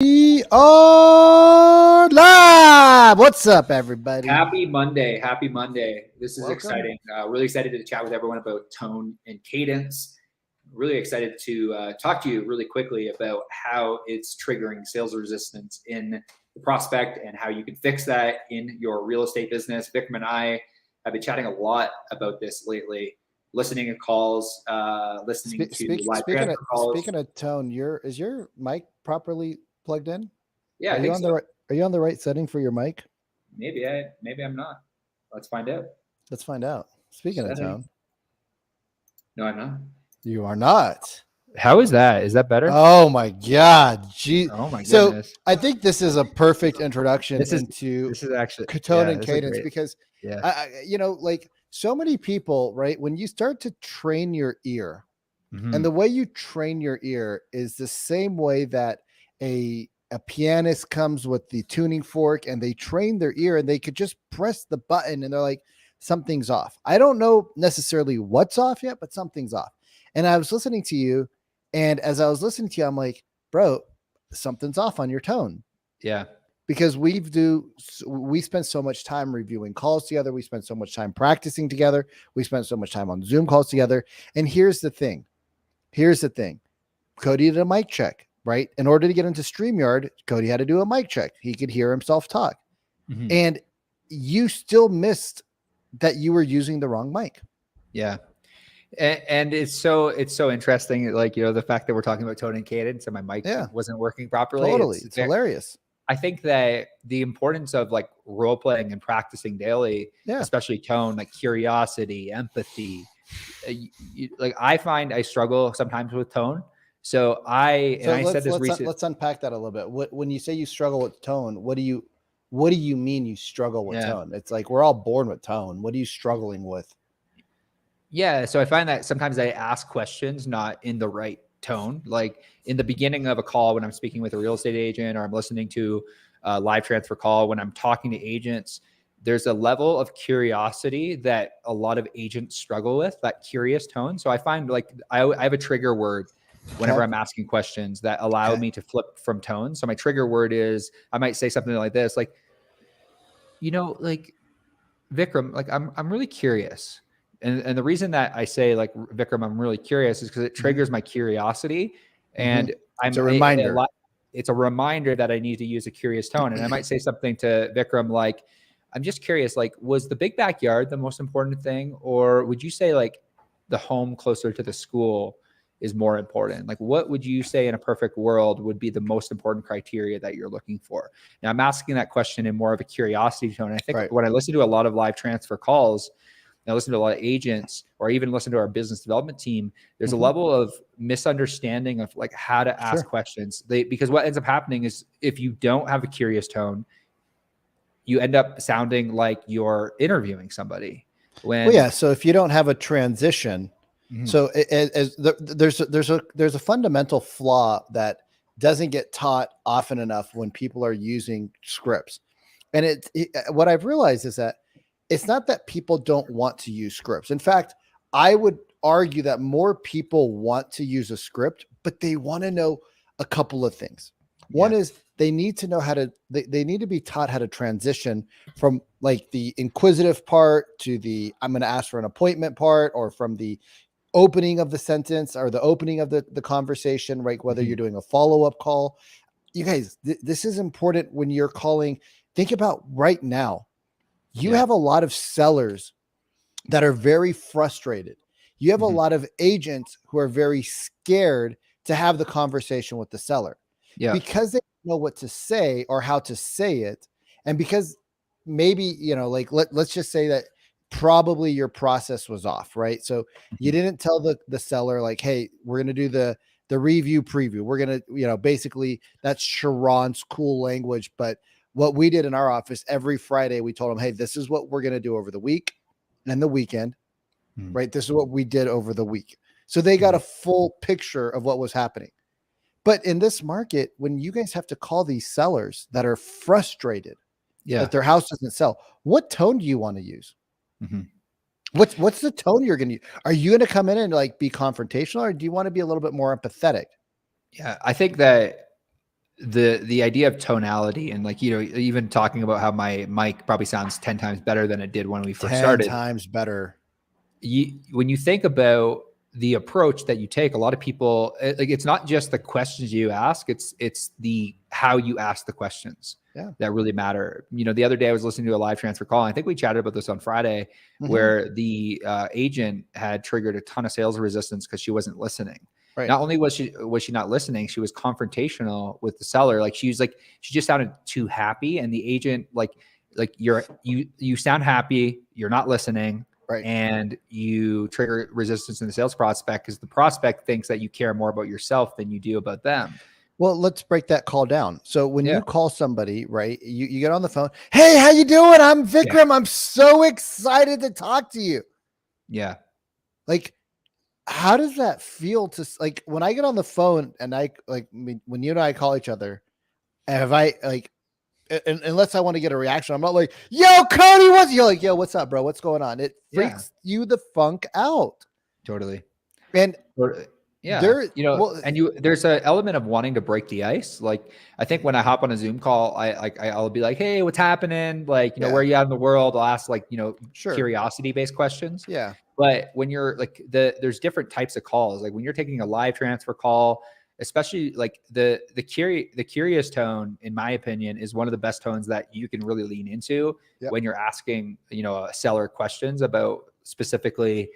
We are live. What's up, everybody? Happy Monday. Happy Monday. This is Welcome. exciting. Really excited to chat with everyone about tone and cadence. Really excited to talk to you really quickly about how it's triggering sales resistance in the prospect and how you can fix that in your real estate business. Vikram and I have been chatting a lot about this lately, listening to calls, listening to live transfer calls. Speaking of tone, is your mic properly plugged in? Yeah, Are I you think on so. are you on the right setting for your mic? Maybe I'm not. Let's find out. Let's find out. Speaking of tone, No, I'm not. you are not. How is that? Is that better? Oh my God. Gee. Oh my So goodness. I think this is a perfect introduction This is into actually tone and this is cadence great. because Yeah. like so many people, right? When you start to train your ear, Mhm. and the way you train your ear is the same way that a pianist comes with the tuning fork and they train their ear and they could just press the button and they're like, something's off. I don't know necessarily what's off yet, but something's off. And I was listening to you, and as I was listening to you, I'm like, bro, something's off on your tone. Yeah. Because we spend so much time reviewing calls together. We spend so much time practicing together. We spend so much time on Zoom calls together. And here's the thing. Cody did a mic check, right? In order to get into StreamYard, Cody had to do a mic check. He could hear himself talk. Mhm. And you still missed that you were using the wrong mic. Yeah. And it's so interesting, like, the fact that we're talking about tone and cadence and my mic wasn't working properly. Totally. It's hilarious. I think that the importance of like role playing and practicing daily, especially tone, like curiosity, empathy, like I find I struggle sometimes with tone. So I said this recently. Let's unpack that a little bit. When you say you struggle with tone, what do you mean you struggle with tone? It's like we're all born with tone. What are you struggling with? Yeah, so I find that sometimes I ask questions not in the right tone. Like in the beginning of a call when I'm speaking with a real estate agent, or I'm listening to a live transfer call, when I'm talking to agents, there's a level of curiosity that a lot of agents struggle with, that curious tone. So I find like I have a trigger word whenever I'm asking questions that allow me to flip from tone. So my trigger word is, I might say something like this, like, like Vikram, like I'm really curious. And the reason that I say like Vikram, I'm really curious is because it triggers my curiosity, and it's a reminder. It's a reminder that I need to use a curious tone. And I might say something to Vikram like, I'm just curious, like, was the big backyard the most important thing, or would you say like the home closer to the school is more important? Like, what would you say in a perfect world would be the most important criteria that you're looking for? Now, I'm asking that question in more of a curiosity tone. I think when I listen to a lot of live transfer calls, and I listen to a lot of agents, or even listen to our business development team, there's a level of misunderstanding of like how to ask questions. Because what ends up happening is if you don't have a curious tone, you end up sounding like you're interviewing somebody. So if you don't have a transition, so there's a fundamental flaw that doesn't get taught often enough when people are using scripts. And what I've realized is that it's not that people don't want to use scripts. In fact, I would argue that more people want to use a script, but they want to know a couple of things. One is they need to know they need to be taught how to transition from like the inquisitive part to the I'm going to ask for an appointment part, or from the opening of the sentence or the opening of the conversation, right? Whether you're doing a follow-up call. You guys, this is important when you're calling. Think about right now. You have a lot of sellers that are very frustrated. You have a lot of agents who are very scared to have the conversation with the seller because they don't know what to say or how to say it. And because maybe, like, let's just say that probably your process was off, right? So you didn't tell the seller like, hey, we're going to do the review preview. We're going to, basically that's Sharon's cool language, but what we did in our office every Friday, we told them, hey, this is what we're going to do over the week and the weekend, right? This is what we did over the week. So they got a full picture of what was happening. But in this market, when you guys have to call these sellers that are frustrated that their house doesn't sell, what tone do you want to use? What's the tone you're going to use? Are you going to come in and like be confrontational, or do you want to be a little bit more empathetic? Yeah, I think that the idea of tonality and like, even talking about how my mic probably sounds 10 times better than it did when we first 10 started. times better. When you think about the approach that you take, a lot of people, like, it's not just the questions you ask, it's the how you ask the questions that really matter. The other day I was listening to a live transfer call, and I think we chatted about this on Friday, where the agent had triggered a ton of sales resistance because she wasn't listening. Right. Not only was she not listening, she was confrontational with the seller. Like, she just sounded too happy, and the agent, like you sound happy, you're not listening. Right. And you trigger resistance in the sales prospect because the prospect thinks that you care more about yourself than you do about them. Well, let's break that call down. So when you call somebody, right, you get on the phone. Hey, how you doing? I'm Vikram. I'm so excited to talk to you. Yeah. Like, how does that feel to, like, when I get on the phone and when you and I call each other, and if I like, unless I want to get a reaction, I'm not like, yo, Cody, what's, you're like, yo, what's up, bro? What's going on? It freaks you the funk out. Totally. And yeah, there's an element of wanting to break the ice. Like, I think when I hop on a Zoom call, I'll be like, hey, what's happening? Like, where are you at in the world? I'll ask, like, curiosity based questions. Yeah. But when you're like, there's different types of calls. Like, when you're taking a live transfer call, especially like the curious tone, in my opinion, is one of the best tones that you can really lean into when you're asking, a seller questions about specifically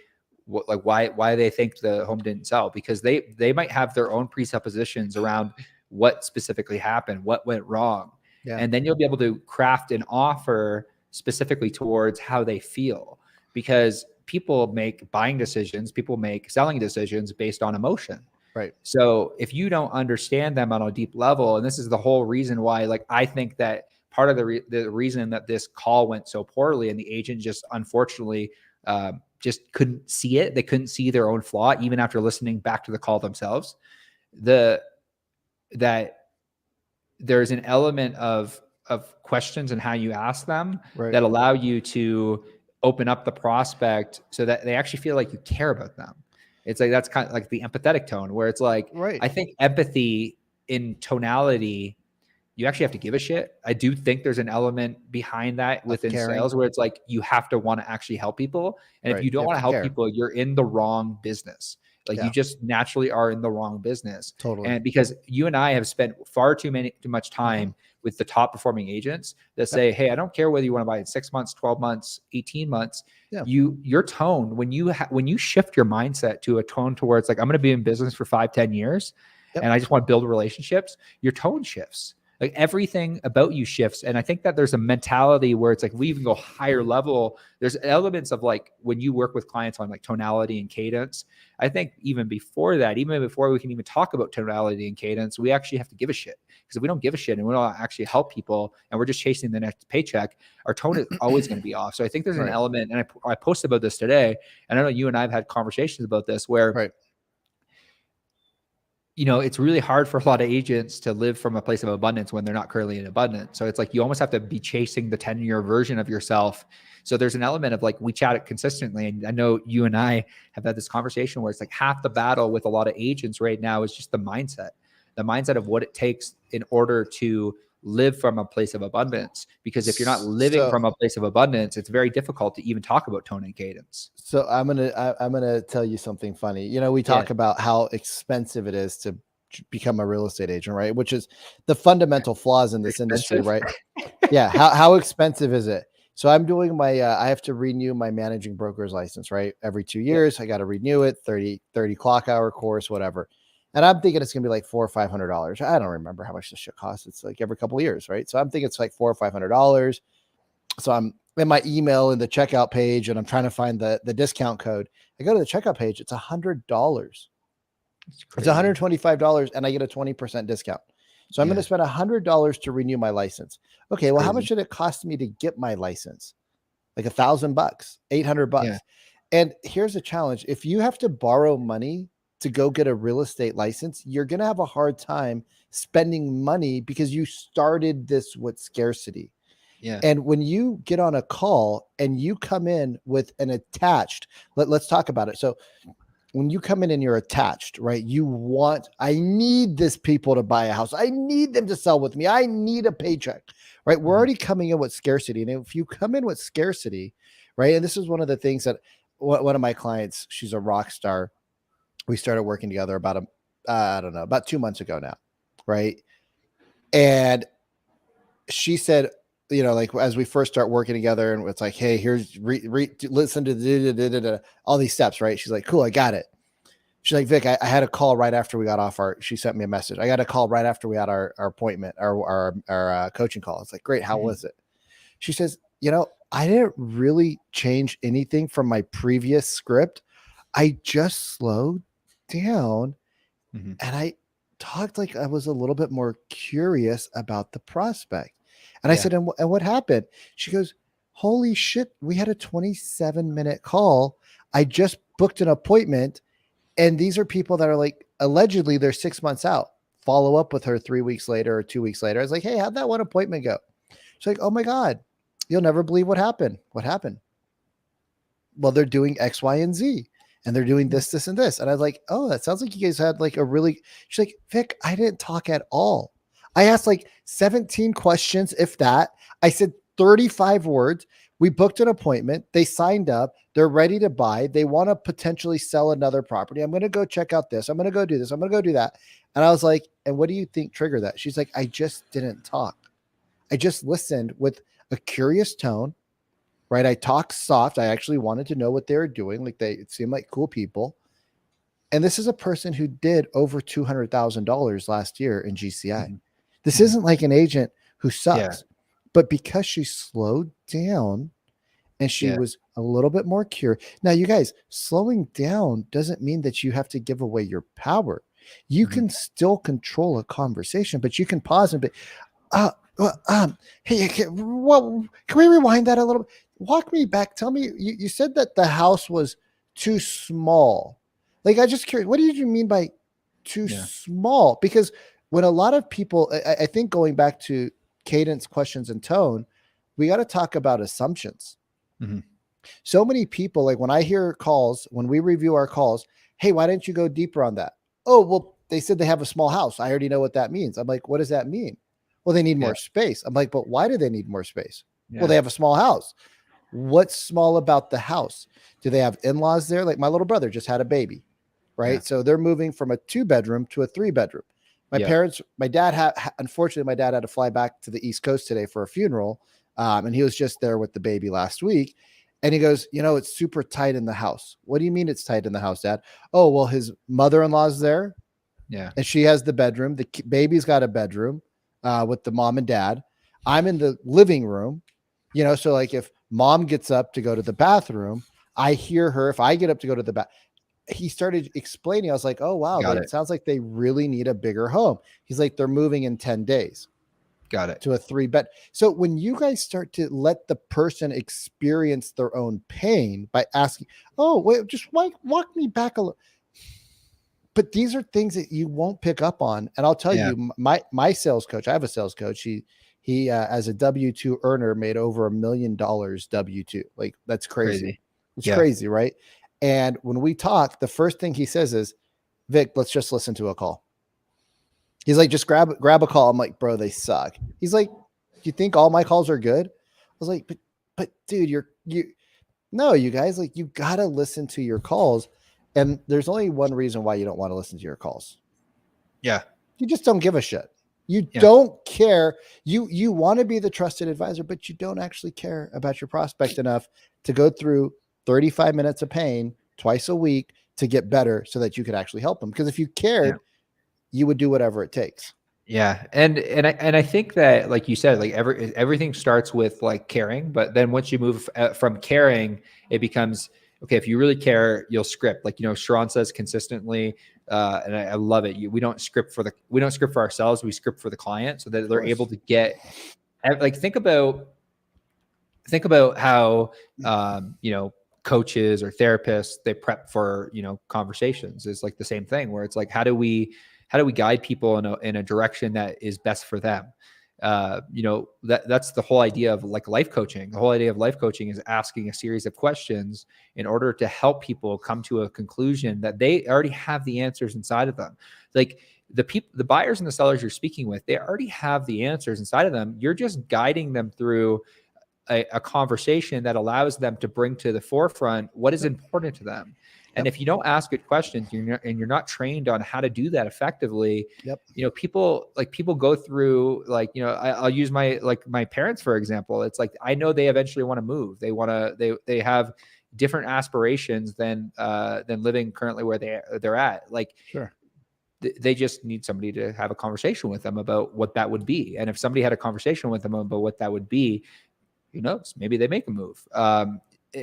why they think the home didn't sell, because they might have their own presuppositions around what specifically happened, what went wrong. Yeah. And then you'll be able to craft an offer specifically towards how they feel, because people make buying decisions, people make selling decisions based on emotion. Right. So if you don't understand them on a deep level, and this is the whole reason why, like, I think that part of the reason that this call went so poorly, and the agent just unfortunately just couldn't see it. They couldn't see their own flaw, even after listening back to the call themselves. That there's an element of questions and how you ask them that allow you to open up the prospect so that they actually feel like you care about them. It's like, that's kind of like the empathetic tone, where it's like, I think empathy in tonality, you actually have to give a shit. I do think there's an element behind that within sales where it's like, you have to want to actually help people. And if you don't want to help people, you're in the wrong business. Like, you just naturally are in the wrong business. Totally. And because you and I have spent far too much time with the top performing agents that say, hey, I don't care whether you want to buy in 6 months, 12 months, 18 months. Yeah. Your tone, when you shift your mindset to a tone towards like, I'm going to be in business for 5-10 years and I just want to build relationships, your tone shifts. Like, everything about you shifts. And I think that there's a mentality where it's like, we even go higher level. There's elements of like, when you work with clients on like tonality and cadence, I think even before that, even before we can even talk about tonality and cadence, we actually have to give a shit. Because if we don't give a shit and we don't actually help people and we're just chasing the next paycheck, our tone is always going to be off. So I think there's an element, and I posted about this today, and I know you and I have had conversations about this, where it's really hard for a lot of agents to live from a place of abundance when they're not currently in abundance. So it's like, you almost have to be chasing the 10-year version of yourself. So there's an element of like, we chat it consistently. And I know you and I have had this conversation where it's like, half the battle with a lot of agents right now is just the mindset of what it takes in order to live from a place of abundance. Because if you're not living from a place of abundance, it's very difficult to even talk about tone and cadence. So I'm gonna tell you something funny. We talk about how expensive it is to become a real estate agent, right? Which is the fundamental flaws in this industry, right? Yeah. How expensive is it? So I'm doing my I have to renew my managing broker's license, right? Every 2 years, I got to renew it, 30 clock hour course, whatever. And I'm thinking it's going to be like $400 or $500. I don't remember how much this shit costs. It's like every couple of years, right? So I'm thinking it's like $400 or $500. So I'm in my email in the checkout page, and I'm trying to find the discount code. I go to the checkout page. It's $100. It's $125, and I get a 20% discount. So I'm going to spend $100 to renew my license. Okay, well, how much did it cost me to get my license? Like $1,000, $800. Yeah. And here's a challenge: if you have to borrow money to go get a real estate license, you're going to have a hard time spending money because you started this with scarcity. Yeah. And when you get on a call and you come in with an attached, let's talk about it. So when you come in and you're attached, right? I need this people to buy a house. I need them to sell with me. I need a paycheck, right? We're already coming in with scarcity. And if you come in with scarcity, right? And this is one of the things that one of my clients, she's a rock star. We started working together about about 2 months ago now. Right. And she said, like as we first start working together and it's like, hey, here's listen to all these steps, right? She's like, cool, I got it. She's like, Vic, I had a call right after we got off she sent me a message. I got a call right after we had our appointment, our coaching call. It's like, great. How was it? She says, I didn't really change anything from my previous script. I just slowed down and I talked like I was a little bit more curious about the prospect. And I said, and what happened? She goes, holy shit, we had a 27-minute call. I just booked an appointment. And these are people that are like, allegedly they're 6 months out. Follow up with her 3 weeks later or 2 weeks later. I was like, hey, how'd that one appointment go? She's like, oh my God, you'll never believe what happened. What happened? Well, they're doing X, Y, and Z. And they're doing this, this, and this. And I was like, oh, that sounds like you guys had like she's like, Vic, I didn't talk at all. I asked like 17 questions, if that. I said 35 words. We booked an appointment. They signed up. They're ready to buy. They want to potentially sell another property. I'm going to go check out this. I'm going to go do this. I'm going to go do that. And I was like, and what do you think triggered that? She's like, I just didn't talk. I just listened with a curious tone, right? I talked soft. I actually wanted to know what they were doing. Like it seemed like cool people. And this is a person who did over $200,000 last year in GCI. This isn't like an agent who sucks, but because she slowed down and she was a little bit more curious. Now, you guys, slowing down doesn't mean that you have to give away your power. You can still control a conversation, but you can pause and be, hey, can we rewind that a little bit? Walk me back. Tell me, you said that the house was too small. Like, I just curious, what did you mean by too small? Because when a lot of people, I think going back to cadence, questions, and tone, we got to talk about assumptions. So many people, like when I hear calls, when we review our calls, hey, why didn't you go deeper on that? Oh, well, they said they have a small house. I already know what that means. I'm like, what does that mean? Well, they need more space. I'm like, but why do they need more space? Well, they have a small house. What's small about the house? Do they have in-laws there? Like my little brother just had a baby, right? So they're moving from a 2-bedroom to a 3-bedroom. Unfortunately, my dad had to fly back to the East Coast today for a funeral. And he was just there with the baby last week. And he goes, it's super tight in the house. What do you mean it's tight in the house, Dad? Oh, well, his mother-in-law's there. Yeah. And she has the bedroom. The baby's got a bedroom with the mom and dad. I'm in the living room, so like if mom gets up to go to the bathroom, I hear her. If I get up to go to the bath, he started explaining. I was like, oh, wow. It sounds like they really need a bigger home. He's like, they're moving in 10 days. Got it. To a 3-bed. So when you guys start to let the person experience their own pain by asking, oh, wait, just walk me back a little. But these are things that you won't pick up on. And I'll tell you, my sales coach, I have a sales coach. He as a W-2 earner made over $1 million W-2. Like that's crazy. It's crazy, right? And when we talk, the first thing he says is, Vic, let's just listen to a call. He's like, just grab a call. I'm like, bro, they suck. He's like, do you think all my calls are good? I was like, but dude, you guys, like you got to listen to your calls. And there's only one reason why you don't want to listen to your calls. Yeah. You just don't give a shit. You don't care. You want to be the trusted advisor, but you don't actually care about your prospect enough to go through 35 minutes of pain twice a week to get better so that you could actually help them. Because if you cared, you would do whatever it takes. Yeah. And I think that, like you said, like everything starts with like caring, but then once you move from caring, it becomes, okay, if you really care, you'll script. Like, Sharon says consistently, and I love it. We don't script for ourselves. We script for the client so that they're able to get, like, think about how, coaches or therapists, they prep for, conversations. It's like the same thing where it's like, how do we guide people in a direction that is best for them? that's the whole idea of like life coaching. The whole idea of life coaching is asking a series of questions in order to help people come to a conclusion that they already have the answers inside of them. Like the buyers and the sellers you're speaking with, they already have the answers inside of them. You're just guiding them through a conversation that allows them to bring to the forefront what is important to them. And if you don't ask good questions, you're not trained on how to do that effectively. People go through I'll use my parents, for example. It's like, I know they eventually want to move. They have different aspirations than living currently where they're at. Like, sure. They just need somebody to have a conversation with them about what that would be. And if somebody had a conversation with them about what that would be, who knows, maybe they make a move.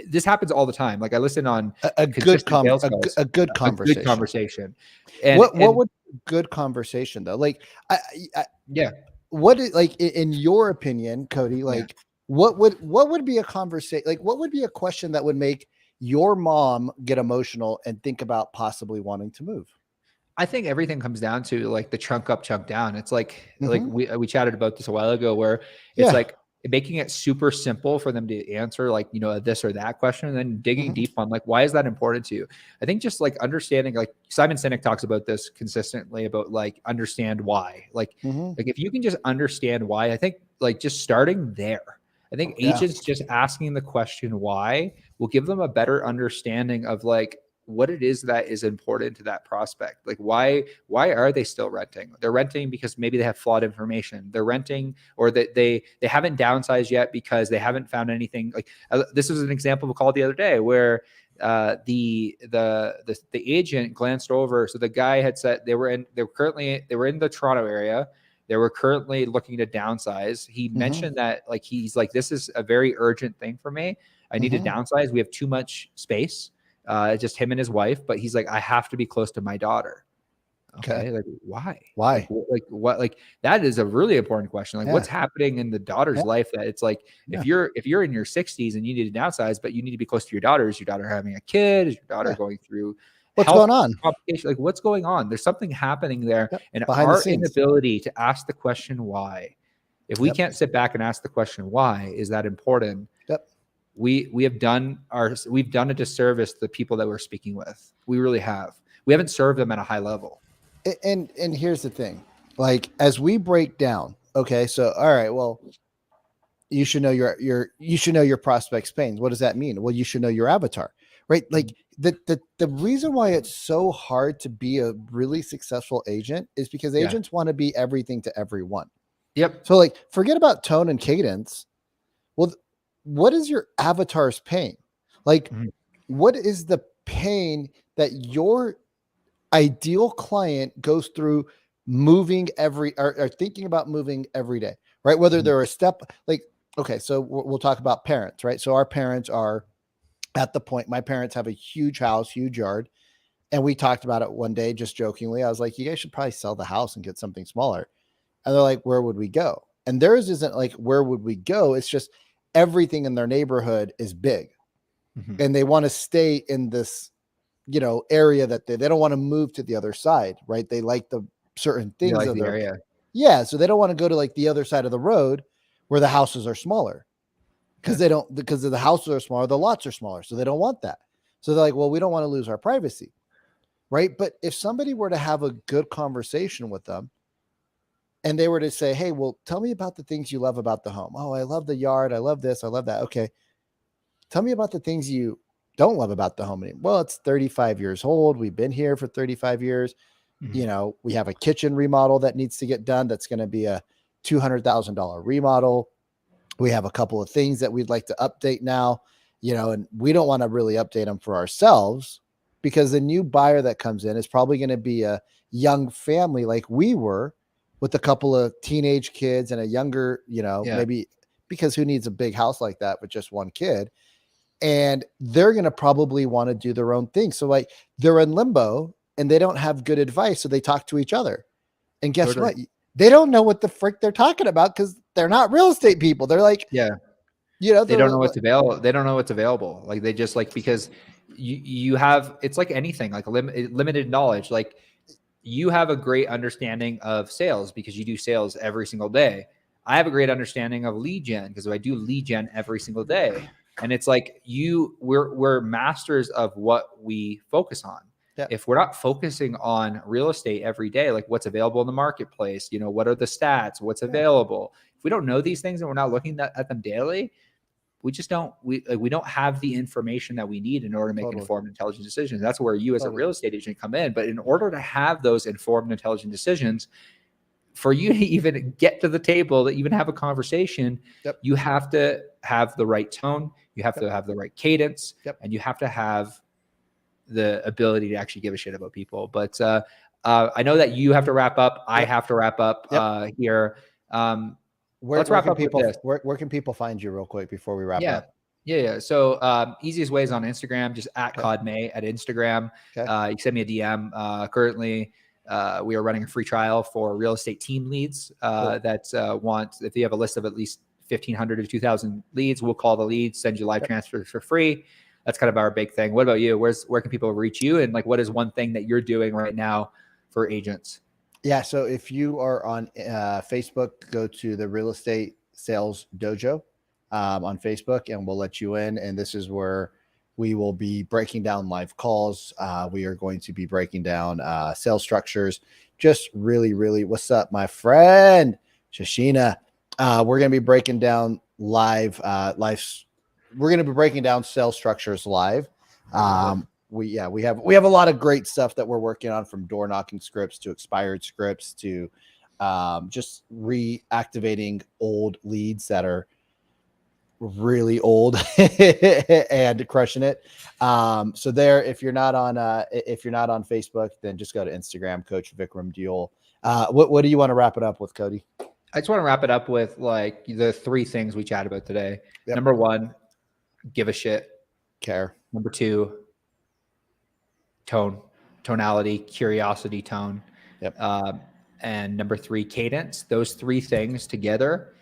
This happens all the time. Like, I listen on a good conversation. A good conversation. And what would good conversation though? Like, what is, like, in your opinion, Cody, like, what would be a conversation? Like, what would be a question that would make your mom get emotional and think about possibly wanting to move? I think everything comes down to like the chunk up, chunk down. It's like, like we chatted about this a while ago, where it's like making it super simple for them to answer, like, this or that question, and then digging deep on like, why is that important to you? I think just like understanding, like Simon Sinek talks about this consistently, about like, understand why, like if you can just understand why, I think like just starting there, I think agents just asking the question why will give them a better understanding of like what it is that is important to that prospect. Like, why are they still renting? They're renting because maybe they have flawed information. They're renting, or that they haven't downsized yet because they haven't found anything. Like, this was an example of a call the other day where the agent glanced over. So the guy had said they were in the Toronto area. They were currently looking to downsize. He mentioned that, like, he's like, this is a very urgent thing for me. I need to downsize. We have too much space. Just him and his wife, but he's like, I have to be close to my daughter. Okay. Like, why? Like, what? Like, that is a really important question. Like, what's happening in the daughter's life that it's like, if you're in your 60s and you need to downsize, but you need to be close to your daughter, is your daughter having a kid? Is your daughter going through what's going on? Like, what's going on? There's something happening there. And our inability to ask the question why, if we can't sit back and ask the question why, is that important? We've done a disservice to the people that we're speaking with. We really have. We haven't served them at a high level. And here's the thing, like, as we break down, okay, so all right, well, you should know your prospect's pains. What does that mean? Well, you should know your avatar, right? Like, the reason why it's so hard to be a really successful agent is because agents want to be everything to everyone. So like, forget about tone and cadence. Well, what is your avatar's pain? Like, what is the pain that your ideal client goes through moving or thinking about moving every day, right? Whether they're a step, like, okay, so we'll talk about parents, right? So our parents are at the point, my parents have a huge house, huge yard. And we talked about it one day, just jokingly. I was like, you guys should probably sell the house and get something smaller. And they're like, where would we go? And theirs isn't like, where would we go? It's just, everything in their neighborhood is big and they want to stay in this, area that they don't want to move to the other side. Right. They like the certain things like the area. Yeah. So they don't want to go to like the other side of the road where the houses are smaller because the houses are smaller, the lots are smaller. So they don't want that. So they're like, well, we don't want to lose our privacy. Right. But if somebody were to have a good conversation with them, and they were to say, hey, well, tell me about the things you love about the home. Oh, I love the yard. I love this. I love that. Okay. Tell me about the things you don't love about the home. Well, it's 35 years old. We've been here for 35 years. We have a kitchen remodel that needs to get done. That's going to be a $200,000 remodel. We have a couple of things that we'd like to update now, and we don't want to really update them for ourselves because the new buyer that comes in is probably going to be a young family like we were, with a couple of teenage kids and a younger, maybe, because who needs a big house like that with just one kid? And they're going to probably want to do their own thing. So like, they're in limbo and they don't have good advice. So they talk to each other. And guess what? They don't know what the frick they're talking about because they're not real estate people. They're like, they don't know what's available. They don't know what's available. Like, they just like, because you have, it's like anything, like limited knowledge. Like, you have a great understanding of sales because you do sales every single day. I have a great understanding of lead gen because I do lead gen every single day. And it's like we're masters of what we focus on. Yep. If we're not focusing on real estate every day, like what's available in the marketplace, what are the stats, what's available. If we don't know these things and we're not looking at them daily, we just don't have the information that we need in order to make informed, intelligent decisions. That's where you as a real estate agent come in. But in order to have those informed, intelligent decisions, for you to even get to the table, to even have a conversation, you have to have the right tone, you have to have the right cadence, and you have to have the ability to actually give a shit about people. But I know that you have to wrap up. I have to wrap up here. Let's wrap up with this. Where can people find you real quick before we wrap up? Yeah. So easiest way is on Instagram, just at Cody May at Instagram. You can send me a DM. Currently, we are running a free trial for real estate team leads that want, if you have a list of at least 1,500 to 2,000 leads, we'll call the leads, send you live transfers for free. That's kind of our big thing. What about you? Where can people reach you? And like, what is one thing that you're doing right now for agents? Yeah. So if you are on Facebook, go to the Real Estate Sales Dojo on Facebook, and we'll let you in. And this is where we will be breaking down live calls. We are going to be breaking down sales structures. Just really, really, what's up, my friend Shashina? We're going to be breaking down live. We're going to be breaking down sales structures live. We have a lot of great stuff that we're working on, from door knocking scripts to expired scripts to just reactivating old leads that are really old and crushing it. So there, if you're not on Facebook, then just go to Instagram, Coach Vikram Deol. What do you want to wrap it up with, Cody? I just want to wrap it up with like the 3 things we chatted about today. Number 1, give a shit. Care. Number 2, tonality, curiosity, tone. And number 3, cadence. Those 3 things together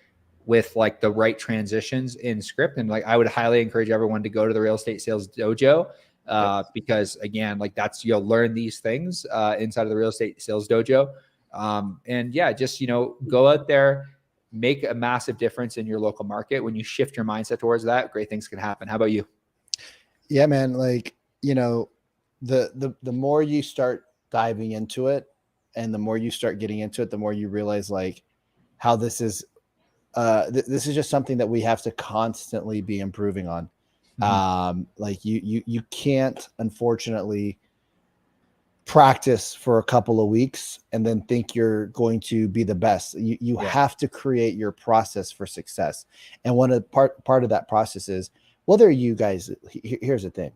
with like the right transitions in script. And like, I would highly encourage everyone to go to the Real Estate Sales Dojo because again, like you'll learn these things inside of the Real Estate Sales Dojo. And yeah, just, go out there, make a massive difference in your local market. When you shift your mindset towards that, great things can happen. How about you? Yeah, man. Like, the more you start diving into it and the more you start getting into it, the more you realize like how this is just something that we have to constantly be improving on. Like you can't, unfortunately, practice for a couple of weeks and then think you're going to be the best. You have to create your process for success. And one of part of that process is whether you guys, here's the thing.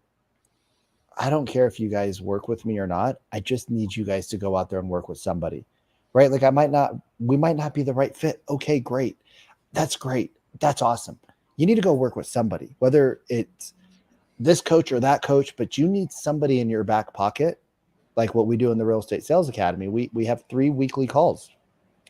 I don't care if you guys work with me or not. I just need you guys to go out there and work with somebody, right? Like we might not be the right fit. Okay, great. That's great. That's awesome. You need to go work with somebody, whether it's this coach or that coach, but you need somebody in your back pocket. Like what we do in the Real Estate Sales Academy, we have 3 weekly calls.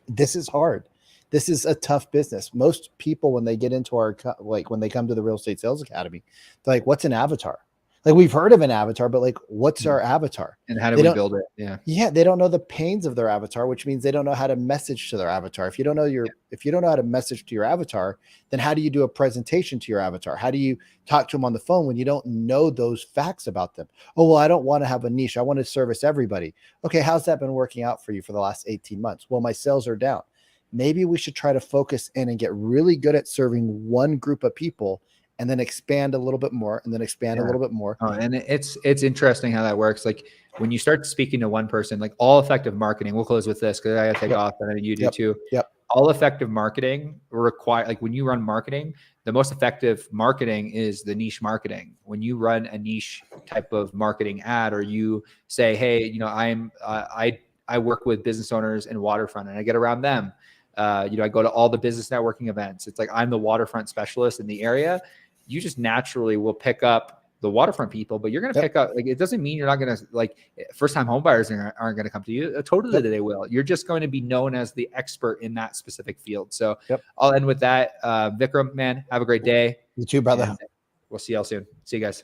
This is hard. This is a tough business. Most people, when they get into when they come to the Real Estate Sales Academy, they're like, what's an avatar? Like, we've heard of an avatar, but like, what's our avatar? And how do we build it? Yeah. They don't know the pains of their avatar, which means they don't know how to message to their avatar. If you don't know how to message to your avatar, then how do you do a presentation to your avatar? How do you talk to them on the phone when you don't know those facts about them? Oh, well, I don't want to have a niche. I want to service everybody. Okay. How's that been working out for you for the last 18 months? Well, my sales are down. Maybe we should try to focus in and get really good at serving one group of people, and then expand a little bit more, and then expand a little bit more. Oh, and it's interesting how that works. Like when you start speaking to one person, like all effective marketing, we'll close with this because I got to take off, and then you do too. All effective marketing require, like when you run marketing, the most effective marketing is the niche marketing. When you run a niche type of marketing ad, or you say, hey, I work with business owners in waterfront and I get around them. I go to all the business networking events. It's like, I'm the waterfront specialist in the area. You just naturally will pick up the waterfront people, but you're going to pick up, like, it doesn't mean you're not going to, like, first time home buyers aren't going to come to you. Totally they will. You're just going to be known as the expert in that specific field. So I'll end with that. Vikram, man, have a great day. You too, brother. And we'll see y'all soon. See you guys.